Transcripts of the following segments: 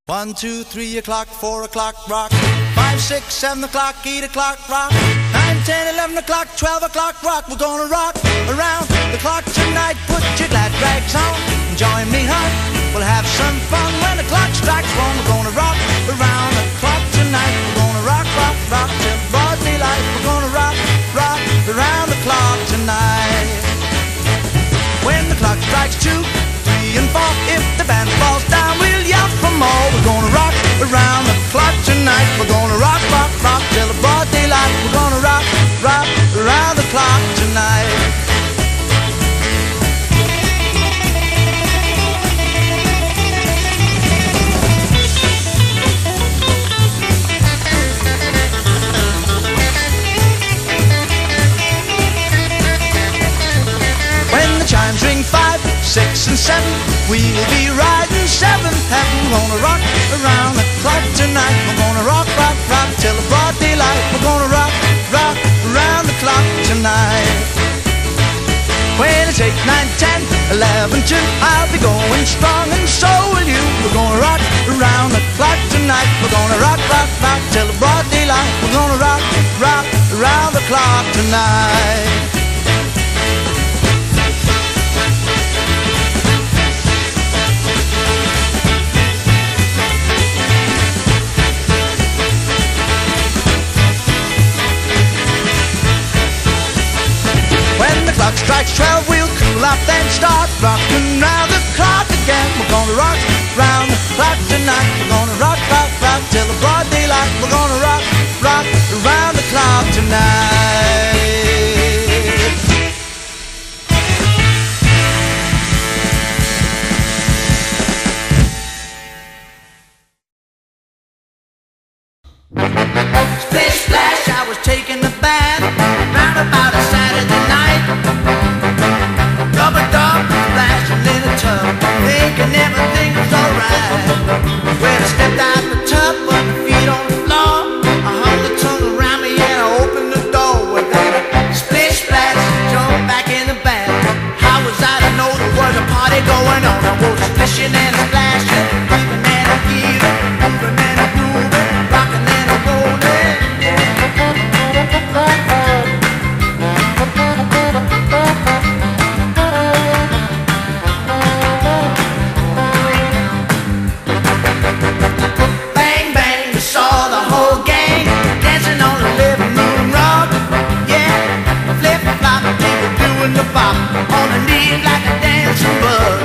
1, 2, 3 o'clock, 4 o'clock, rock. 5, 6, 7 o'clock, 8 o'clock, rock. 9, 10, 11 o'clock, 12 o'clock, rock. We're gonna rock around the clock tonight. Put your glad rags on and join me, huh? We'll have some fun when the clock strikes 1. We're gonna rock around the clock tonight. We're gonna rock, rock, rock till broad daylight. We're gonna rock, rock around the clock tonight. When the clock strikes 2, 3 and 4, if the band falls down, we'll yell for more. We're gonna rock around the clock tonight. We're gonna rock, rock, rock till the broad daylight. We're gonna rock, rock around the clock tonight. When the chimes ring 5, 6 and 7, we'll be riding 7th heaven. We're gonna rock around the clock tonight. We're gonna rock, rock, rock till the broad daylight. We're gonna rock, rock around the clock tonight. When it's 8, 9, 10, 11, 2, I'll be going strong and so will you. We're gonna rock around the clock tonight. We're gonna rock, rock, rock till the broad daylight. We're gonna rock, rock around the clock tonight. When the clock strikes 12, we'll cool off, then start rocking round the clock again. We're gonna rock round the clock tonight. We're gonna rock, rock, rock till the broad daylight. We're gonna rock, rock around the clock tonight. Splish splash, I was taking a bath round about a Saturday night. Rubber dub splashing in a tub, thinking everything was alright. When I stepped out the tub, put my feet on the floor, I hung the tongue around me and I opened the door. With that splish splash, jumped back in the bath. How was I to know there was a party going on? I was splishing and a splashing, weaving and a heaving, moving and a grooving, rocking and a rolling. Bang bang, we saw the whole gang dancing on the living room rug. Yeah, flip flop, people doing the bop on the knees like a dancing bug.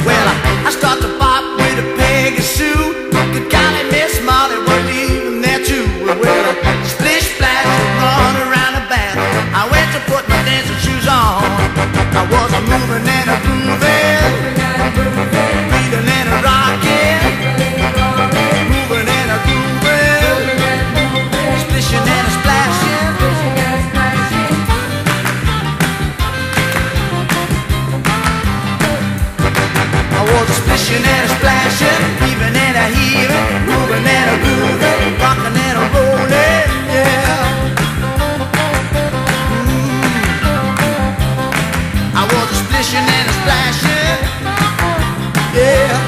Well, I start to bop with a Peggy Sue. Good golly, Miss Molly was even there too. Well, splish splash, run around the bath. I went to put my dancing shoes on. I was a moving and a grooving, breathing and a rocking, moving and a grooving, splishing and a splashing. I was a splishing and a splashing, heaving and a heaving, moving and a grooving, rocking and a rolling, yeah. I was a splishing and a splashing, yeah.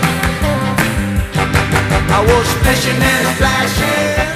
I was splishing and a splashing.